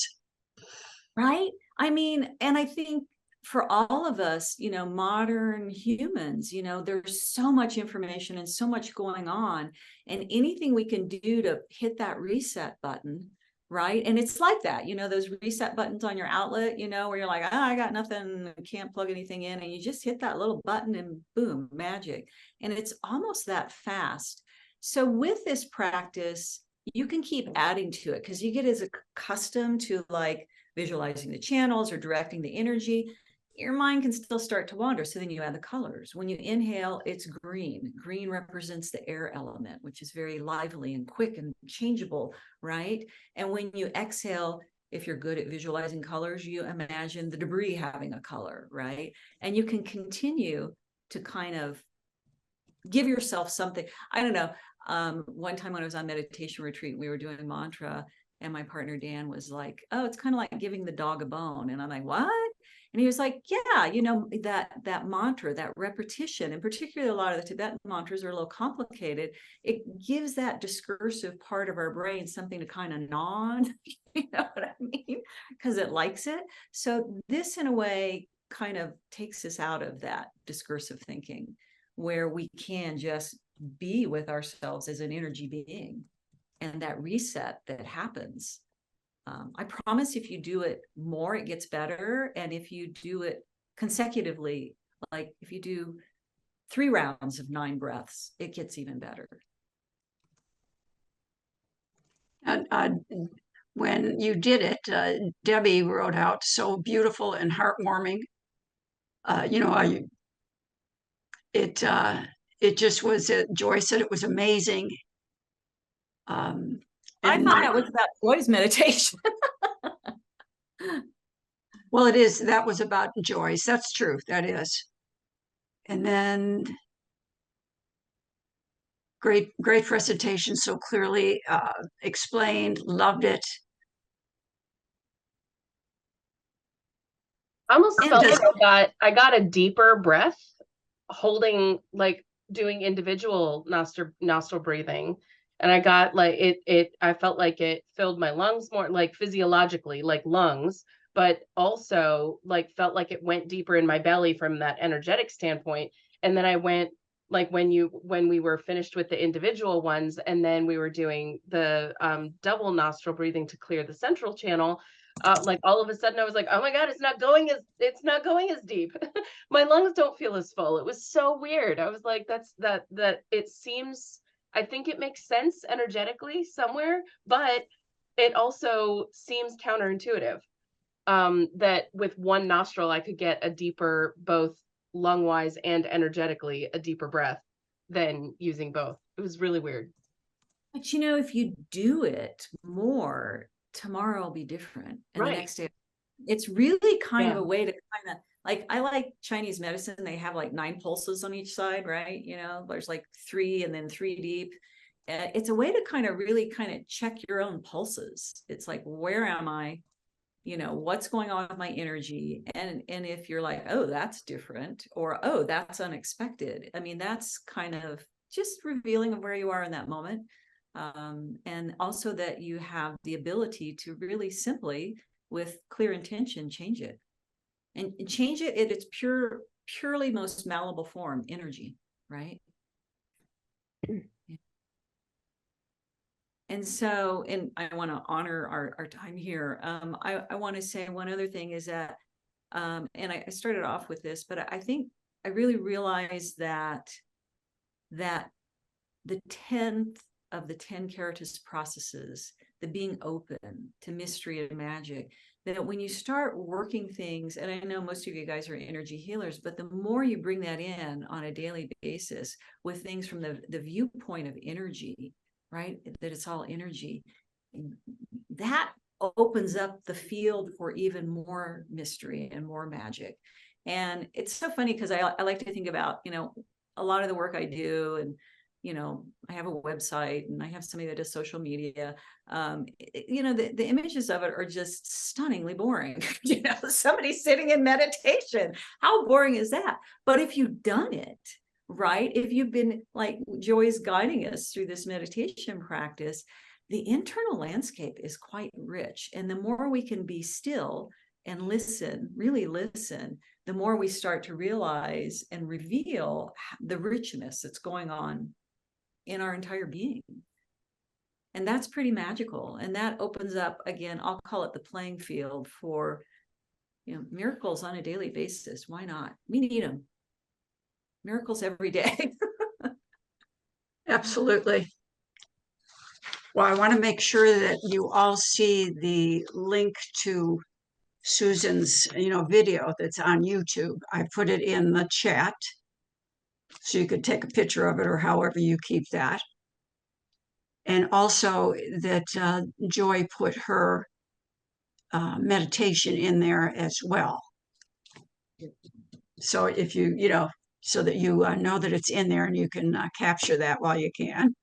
Right? I mean, and I think for all of us, modern humans, there's so much information and so much going on, and anything we can do to hit that reset button, right? And it's like that, you know, those reset buttons on your outlet, you know, where you're like, oh, I got nothing, can't plug anything in. And you just hit that little button and boom, magic. And it's almost that fast. So with this practice, you can keep adding to it because you get as accustomed to like visualizing the channels or directing the energy. Your mind can still start to wander. So then you add the colors. When you inhale, it's green. Green represents the air element, which is very lively and quick and changeable, right? And when you exhale, if you're good at visualizing colors, you imagine the debris having a color, right? And you can continue to kind of give yourself something. I don't know. One time when I was on meditation retreat, we were doing mantra, and my partner Dan was like, oh, it's kind of like giving the dog a bone. And I'm like, what? And he was like, yeah, you know, that mantra, that repetition, and particularly a lot of the Tibetan mantras are a little complicated. It gives that discursive part of our brain something to kind of gnaw on, you know what I mean? Because it likes it. So this, in a way, kind of takes us out of that discursive thinking, where we can just be with ourselves as an energy being, and that reset that happens. I promise if you do it more, it gets better. And if you do it consecutively, like if you do 3 rounds of 9 breaths, it gets even better. When you did it, Debbie wrote out so beautiful and heartwarming. You know, it just was. Joy said it was amazing. I thought it was about Joy's meditation. Well, it is. That was about Joyce. That's true. That is. And then great presentation. So clearly explained. Loved it. I almost And felt like I got a deeper breath holding, like doing individual nostril breathing. And I got like I felt like it filled my lungs more, like physiologically, like lungs, but also like felt like it went deeper in my belly from that energetic standpoint. And then I went, like when we were finished with the individual ones, and then we were doing the double nostril breathing to clear the central channel, like all of a sudden I was like, oh my God, it's not going as deep. My lungs don't feel as full. It was so weird. I was like, that it seems, I think it makes sense energetically somewhere, but it also seems counterintuitive. That with one nostril, I could get a deeper, both lung-wise and energetically, a deeper breath than using both. It was really weird. But you know, if you do it more, tomorrow will be different. And Right. The next day, it's really kind of a way to kind of, like, I like Chinese medicine. They have like 9 pulses on each side, right? You know, there's like 3 and then 3 deep. It's a way to kind of really kind of check your own pulses. It's like, where am I? You know, what's going on with my energy? And if you're like, oh, that's different, or oh, that's unexpected. I mean, that's kind of just revealing of where you are in that moment. And also that you have the ability to really simply, with clear intention, change it. And change it in its purely most malleable form, energy, right? And so, and I want to honor our time here. I want to say one other thing is that, and I started off with this, but I think I really realized that the 10th of the 10 Caritas processes, the being open to mystery and magic, that when you start working things, and I know most of you guys are energy healers, but the more you bring that in on a daily basis with things from the viewpoint of energy, right? That it's all energy, that opens up the field for even more mystery and more magic. And it's so funny because I like to think about, you know, a lot of the work I do, and you know, I have a website and I have somebody that does social media. You know, the images of it are just stunningly boring. You know, somebody sitting in meditation. How boring is that? But if you've done it, right? If you've been, like Joy's guiding us through this meditation practice, the internal landscape is quite rich. And the more we can be still and listen, really listen, the more we start to realize and reveal the richness that's going on in our entire being. And that's pretty magical. And that opens up, again, I'll call it the playing field for, miracles on a daily basis. Why not? We need them. Miracles every day. Absolutely. Well, I want to make sure that you all see the link to Susan's, video that's on YouTube. I put it in the chat so you could take a picture of it or however you keep that. And also that Joy put her meditation in there as well. So if so that you know that it's in there and you can capture that while you can.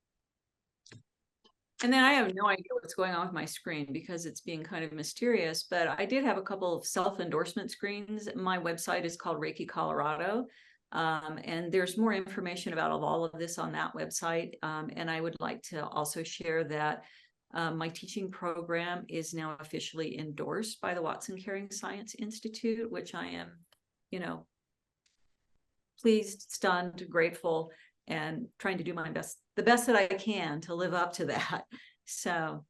And then I have no idea what's going on with my screen because it's being kind of mysterious, but I did have a couple of self-endorsement screens. My website is called ReikiColorado. And there's more information about all of this on that website. And I would like to also share that my teaching program is now officially endorsed by the Watson Caring Science Institute, which I am, pleased, stunned, grateful, and trying to do my best, the best that I can to live up to that. So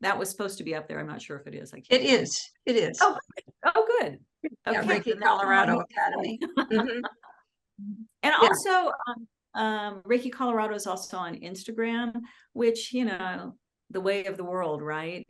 that was supposed to be up there. I'm not sure if it is. It is. It is. Oh, good. Yeah, Okay. Reiki Colorado Academy. Mhm. And Yeah. also, Reiki Colorado is also on Instagram, which, the way of the world, right?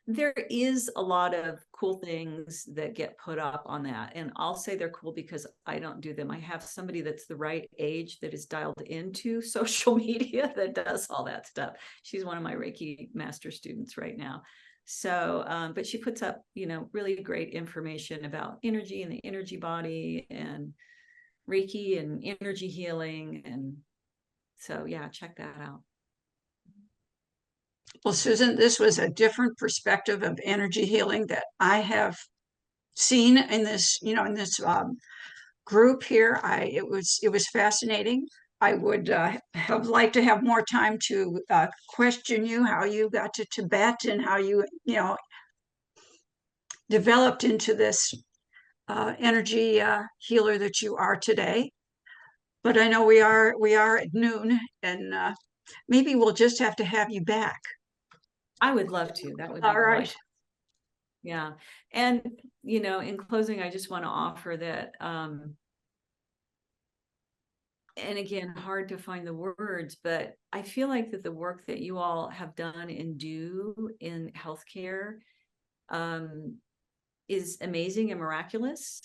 There is a lot of cool things that get put up on that. And I'll say they're cool because I don't do them. I have somebody that's the right age that is dialed into social media that does all that stuff. She's one of my Reiki Master students right now. So, but she puts up, really great information about energy and the energy body and Reiki and energy healing. And so, yeah, check that out. Well, Susan, this was a different perspective of energy healing that I have seen in this, group here. It was fascinating. I would have liked to have more time to question you how you got to Tibet and how you, developed into this energy healer that you are today. But I know we are at noon, and maybe we'll just have to have you back. I would love to. That would be All right. delightful. Yeah. And, in closing, I just want to offer that, and again, hard to find the words, but I feel like that the work that you all have done and do in healthcare is amazing and miraculous.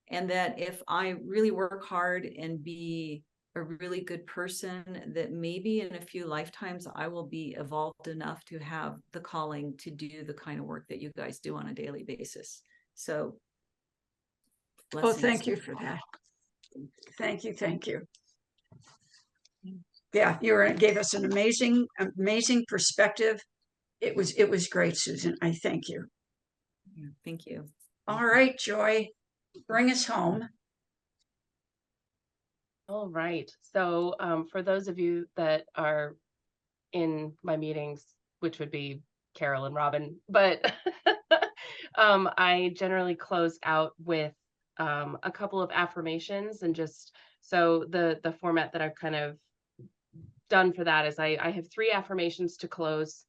And that if I really work hard and be a really good person, that maybe in a few lifetimes I will be evolved enough to have the calling to do the kind of work that you guys do on a daily basis. So Oh, thank you for that. Thank you. Yeah, you gave us an amazing perspective. It was great, Susan. I thank you. Yeah, thank you. All right, Joy, bring us home. All right. So for those of you that are in my meetings, which would be Carol and Robin, but I generally close out with a couple of affirmations, and just so the format that I've kind of done for that is I have 3 affirmations to close,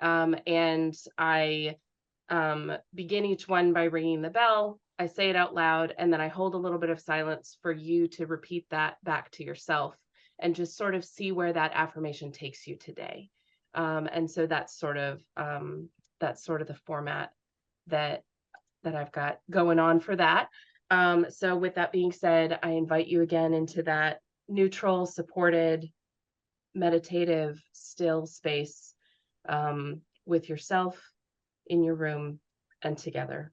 and I begin each one by ringing the bell. I say it out loud, and then I hold a little bit of silence for you to repeat that back to yourself and just sort of see where that affirmation takes you today. And so that's sort of the format that I've got going on for that. So with that being said, I invite you again into that neutral, supported, meditative, still space with yourself in your room and together.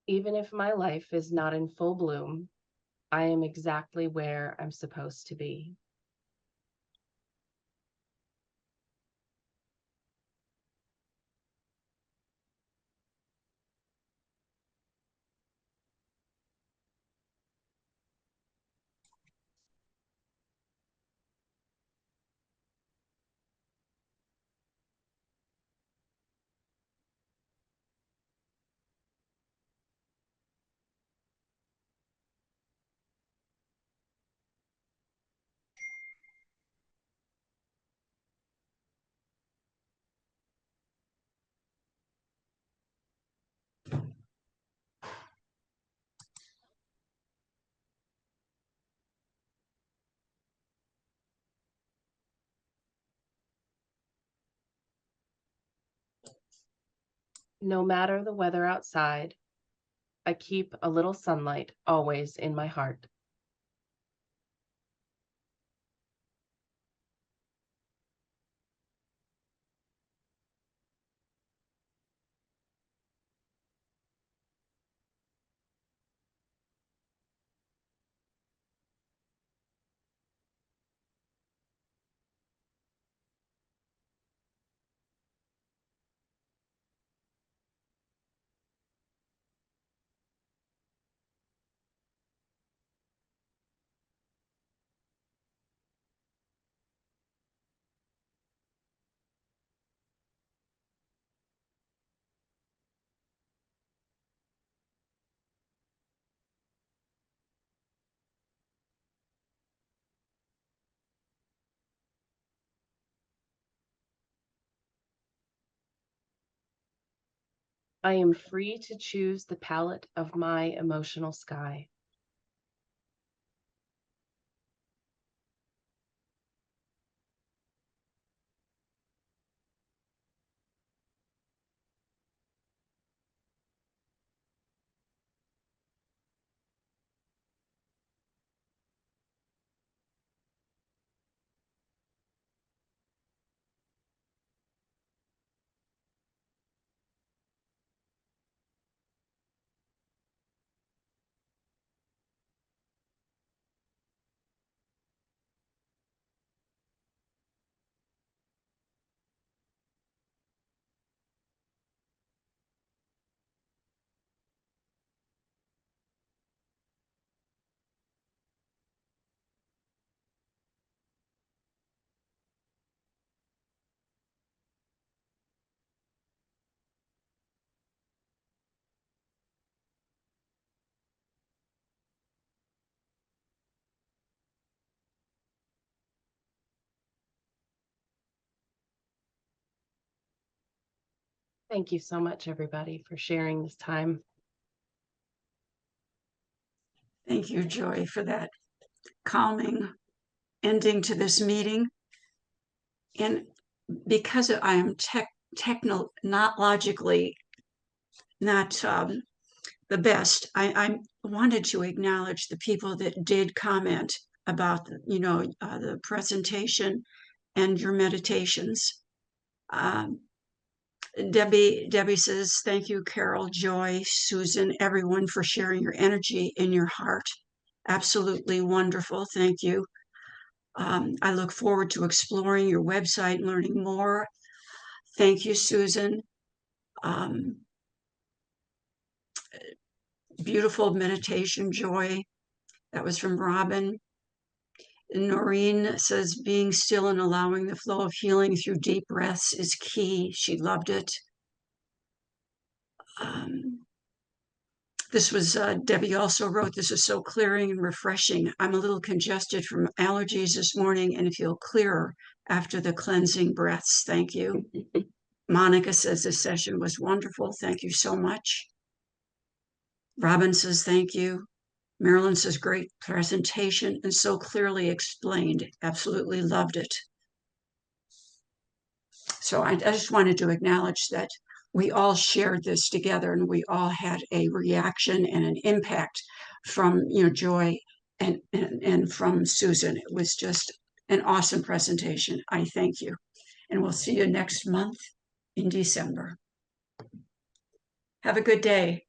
Even if my life is not in full bloom, I am exactly where I'm supposed to be. No matter the weather outside, I keep a little sunlight always in my heart. I am free to choose the palette of my emotional sky. Thank you so much, everybody, for sharing this time. Thank you, Joy, for that calming ending to this meeting. And because I am technologically not the best, I wanted to acknowledge the people that did comment about, the presentation and your meditations. Debbie says, thank you, Carol, Joy, Susan, everyone for sharing your energy in your heart. Absolutely wonderful. Thank you. I look forward to exploring your website, learning more. Thank you, Susan. Beautiful meditation, Joy. That was from Robin. Noreen says, being still and allowing the flow of healing through deep breaths is key. She loved it. This was, Debbie also wrote, this is so clearing and refreshing. I'm a little congested from allergies this morning and feel clearer after the cleansing breaths. Thank you. Monica says this session was wonderful. Thank you so much. Robin says, thank you. Marilyn says, great presentation and so clearly explained. Absolutely loved it. So I just wanted to acknowledge that we all shared this together and we all had a reaction and an impact from, Joy and from Susan. It was just an awesome presentation. I thank you. And we'll see you next month in December. Have a good day.